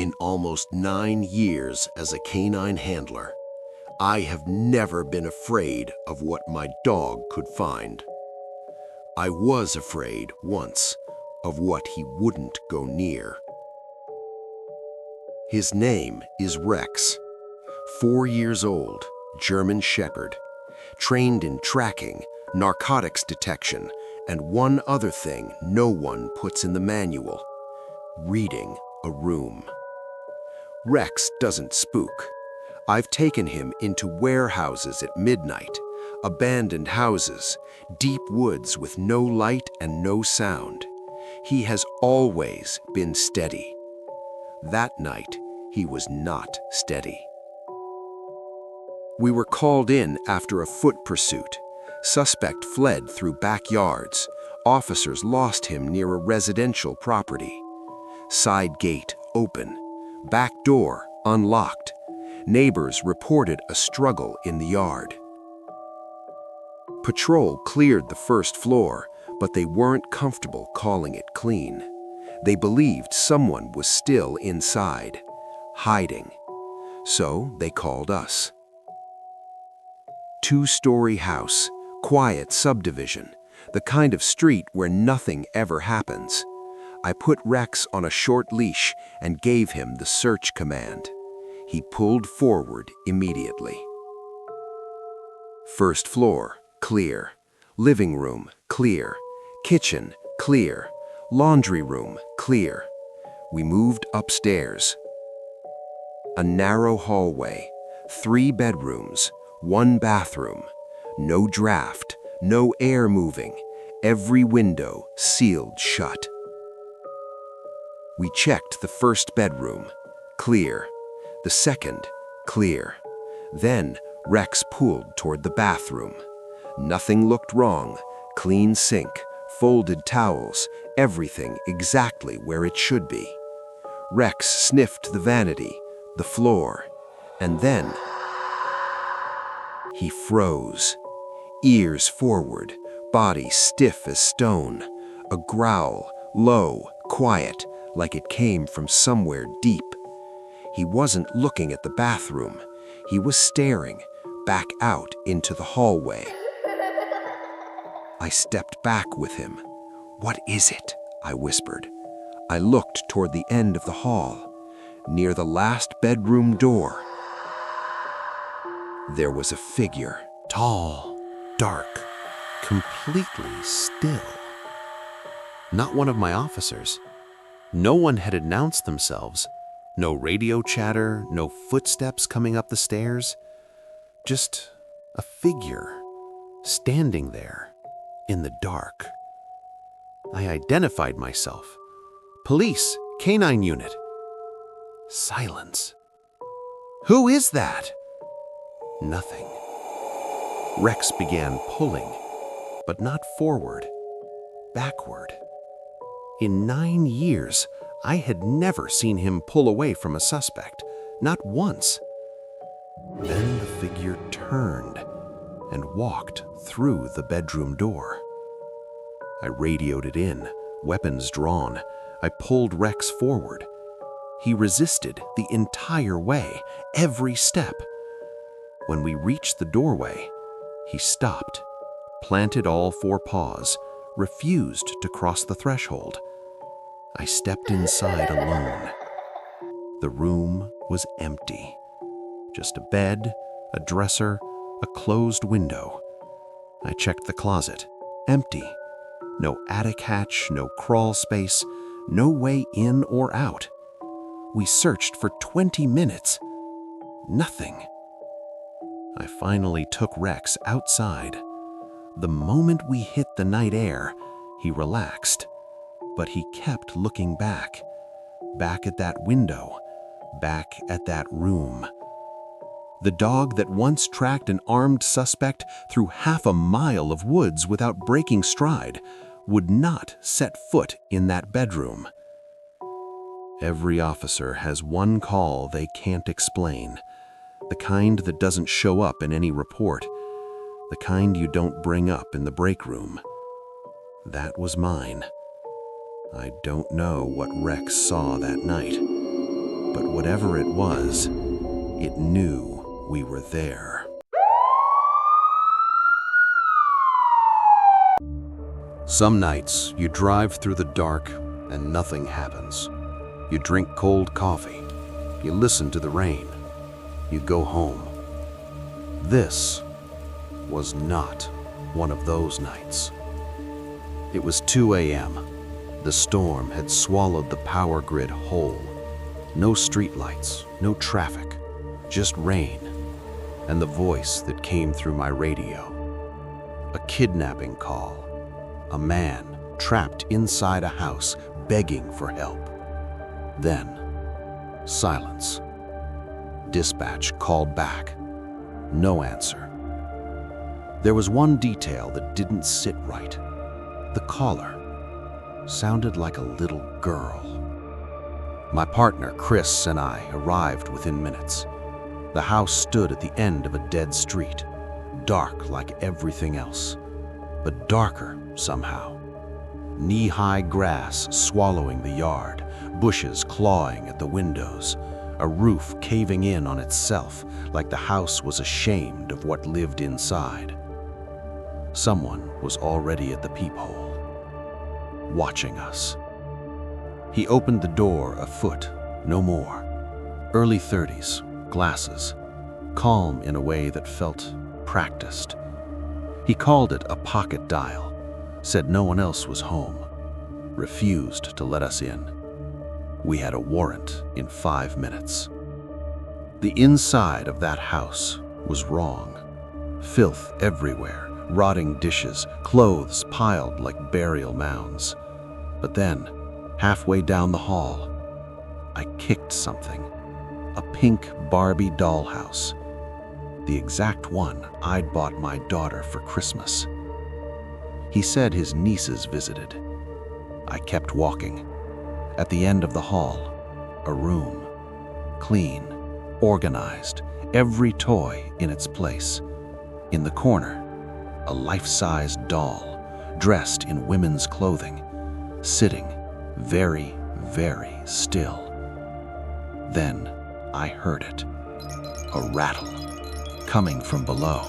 In almost 9 years as a canine handler, I have never been afraid of what my dog could find. I was afraid once of what he wouldn't go near. His name is Rex, 4 years old, German Shepherd, trained in tracking, narcotics detection, and one other thing no one puts in the manual: reading a room. Rex doesn't spook. I've taken him into warehouses at midnight, abandoned houses, deep woods with no light and no sound. He has always been steady. That night, he was not steady. We were called in after a foot pursuit. Suspect fled through backyards. Officers lost him near a residential property. Side gate open. Back door unlocked. Neighbors reported a struggle in the yard. Patrol cleared the first floor, but they weren't comfortable calling it clean. They believed someone was still inside, hiding. So they called us. 2-story house, quiet subdivision, the kind of street where nothing ever happens. I put Rex on a short leash and gave him the search command. He pulled forward immediately. First floor, clear. Living room, clear. Kitchen, clear. Laundry room, clear. We moved upstairs. A narrow hallway, 3 bedrooms, 1 bathroom. No draft, no air moving. Every window sealed shut. We checked the first bedroom, clear. The second, clear. Then Rex pulled toward the bathroom. Nothing looked wrong. Clean sink, folded towels, everything exactly where it should be. Rex sniffed the vanity, the floor, and then he froze. Ears forward, body stiff as stone. A growl, low, quiet, like it came from somewhere deep. He wasn't looking at the bathroom. He was staring back out into the hallway. I stepped back with him. "What is it?" I whispered. I looked toward the end of the hall, near the last bedroom door. There was a figure, tall, dark, completely still. Not one of my officers. No one had announced themselves. No radio chatter, no footsteps coming up the stairs. Just a figure standing there in the dark. I identified myself. "Police, canine unit." Silence. "Who is that?" Nothing. Rex began pulling, but not forward, backward. In 9 years, I had never seen him pull away from a suspect, not once. Then the figure turned and walked through the bedroom door. I radioed it in, weapons drawn. I pulled Rex forward. He resisted the entire way, every step. When we reached the doorway, he stopped, planted all 4 paws, refused to cross the threshold. I stepped inside alone. The room was empty. Just a bed, a dresser, a closed window. I checked the closet. Empty. No attic hatch, no crawl space, no way in or out. We searched for 20 minutes. Nothing. I finally took Rex outside. The moment we hit the night air, he relaxed. But he kept looking back at that window, back at that room. The dog that once tracked an armed suspect through half a mile of woods without breaking stride would not set foot in that bedroom. Every officer has one call they can't explain, the kind that doesn't show up in any report, the kind you don't bring up in the break room. That was mine. I don't know what Rex saw that night. But whatever it was, it knew we were there. Some nights, you drive through the dark and nothing happens. You drink cold coffee. You listen to the rain. You go home. This was not one of those nights. It was 2 a.m. The storm had swallowed the power grid whole. No streetlights, no traffic, just rain, and the voice that came through my radio. A kidnapping call. A man trapped inside a house begging for help. Then, silence. Dispatch called back. No answer. There was one detail that didn't sit right. The caller sounded like a little girl. My partner, Chris, and I arrived within minutes. The house stood at the end of a dead street, dark like everything else, but darker somehow. Knee-high grass swallowing the yard, bushes clawing at the windows, a roof caving in on itself like the house was ashamed of what lived inside. Someone was already at the peephole, watching us. He opened the door a foot, no more. Early 30s, glasses, calm in a way that felt practiced. He called it a pocket dial, said no one else was home, refused to let us in. We had a warrant in 5 minutes. The inside of that house was wrong. Filth everywhere, rotting dishes, clothes piled like burial mounds. But then, halfway down the hall, I kicked something. A pink Barbie dollhouse. The exact one I'd bought my daughter for Christmas. He said his nieces visited. I kept walking. At the end of the hall, a room. Clean, organized, every toy in its place. In the corner, a life-size doll, dressed in women's clothing, sitting very, very still. Then I heard it. A rattle, coming from below.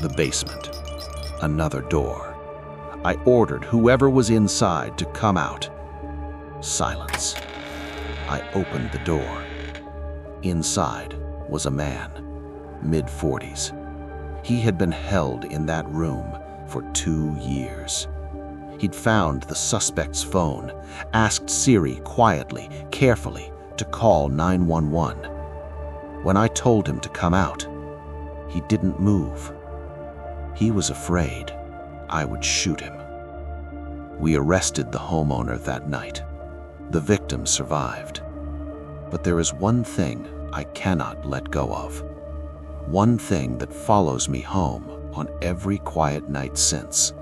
The basement. Another door. I ordered whoever was inside to come out. Silence. I opened the door. Inside was a man, mid-40s. He had been held in that room for 2 years. He'd found the suspect's phone, asked Siri quietly, carefully, to call 911. When I told him to come out, he didn't move. He was afraid I would shoot him. We arrested the homeowner that night. The victim survived. But there is one thing I cannot let go of. One thing that follows me home on every quiet night since.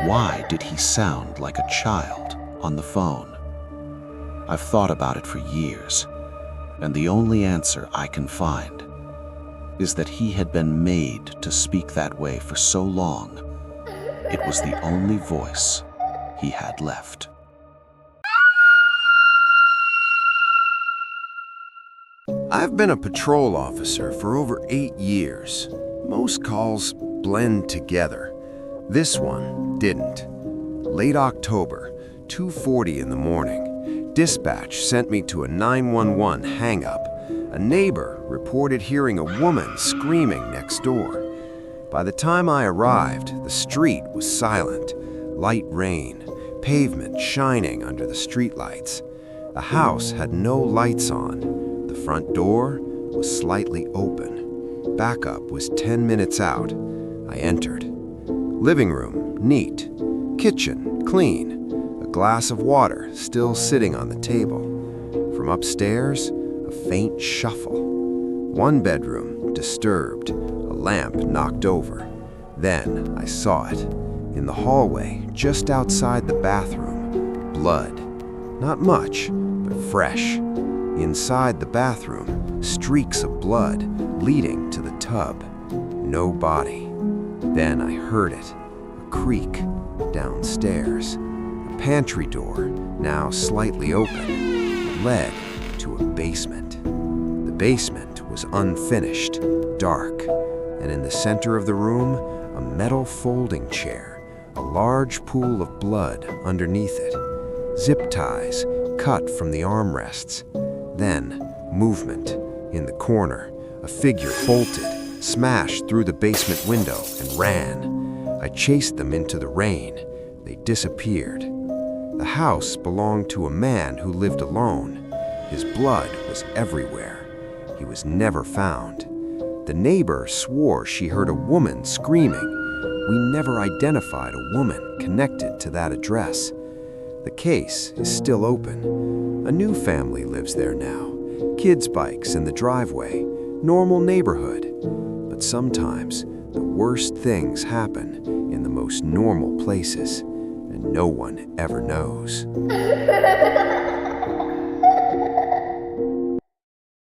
Why did he sound like a child on the phone? I've thought about it for years, and the only answer I can find is that he had been made to speak that way for so long, it was the only voice he had left. I've been a patrol officer for over 8 years. Most calls blend together. This one didn't. Late October, 2:40 in the morning, dispatch sent me to a 911 hang-up. A neighbor reported hearing a woman screaming next door. By the time I arrived, the street was silent. Light rain, pavement shining under the streetlights. The house had no lights on. The front door was slightly open. Backup was 10 minutes out. I entered. Living room, neat. Kitchen, clean. A glass of water still sitting on the table. From upstairs, a faint shuffle. One bedroom, disturbed. A lamp knocked over. Then I saw it. In the hallway, just outside the bathroom. Blood. Not much, but fresh. Inside the bathroom, streaks of blood leading to the tub. No body. Then I heard it, a creak downstairs. A pantry door, now slightly open. that led to a basement. The basement was unfinished, dark, and in the center of the room, a metal folding chair, a large pool of blood underneath it, zip ties cut from the armrests. Then, movement. In the corner, a figure bolted, smashed through the basement window, and ran. I chased them into the rain. They disappeared. The house belonged to a man who lived alone. His blood was everywhere. He was never found. The neighbor swore she heard a woman screaming. We never identified a woman connected to that address. The case is still open. A new family lives there now. Kids' bikes in the driveway. Normal neighborhood. But sometimes the worst things happen in the most normal places, and no one ever knows.